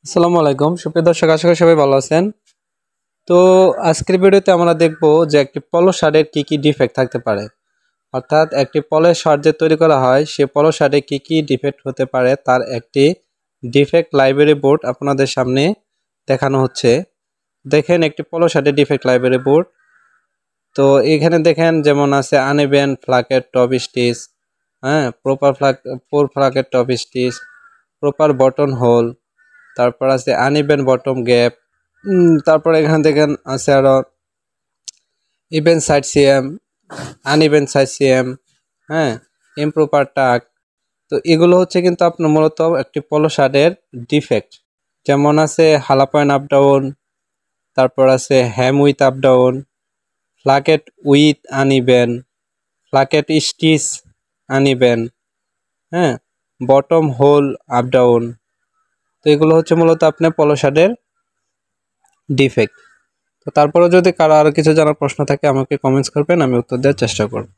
আসসালামু আলাইকুম সুপ্রিয় দর্শক, আশা করি সবাই ভালো আছেন। তো আজকের ভিডিওতে আমরা দেখব যে একটি পলো শার্টের কি কি ডিফেক্ট থাকতে পারে, অর্থাৎ একটি পলো শার্ট যে তৈরি করা হয় সে পলো শার্টে কি কি ডিফেক্ট হতে পারে তার একটি ডিফেক্ট লাইব্রেরি বোর্ড আপনাদের সামনে দেখানো হচ্ছে। দেখেন একটি পলো শার্টের ডিফেক্ট লাইব্রেরি বোর্ড। তো এখানে দেখেন যেমন আছে আনইভেন ফ্লাকের টপ স্টিচ, প্রপার ফ্লাকের top stitch, proper button hole, তারপর আছে আনইভেন বটম গ্যাপ, তারপর এখানে দেখেন আছে আরো even side CM, uneven side CM, হ্যাঁ, ইমপ্রপার টাক। তো এগুলো হচ্ছে কিন্তু আপনার মূলত একটি পলো শার্টের ডিফেক্ট। যেমন আছে হালা পয়েন্ট আপ ডাউন, তারপর আছে hem with up down, placket with uneven, placket stitch uneven, হ্যাঁ, বটম হোল আপ ডাউন। তো এগুলো হচ্ছে মূলত আপনার পলো শার্টের ডিফেক্ট। তো তারপরে যদি কারো আরো কিছু জানার প্রশ্ন থাকে আমাকে কমেন্টস করবেন, আমি উত্তর দেওয়ার চেষ্টা করব।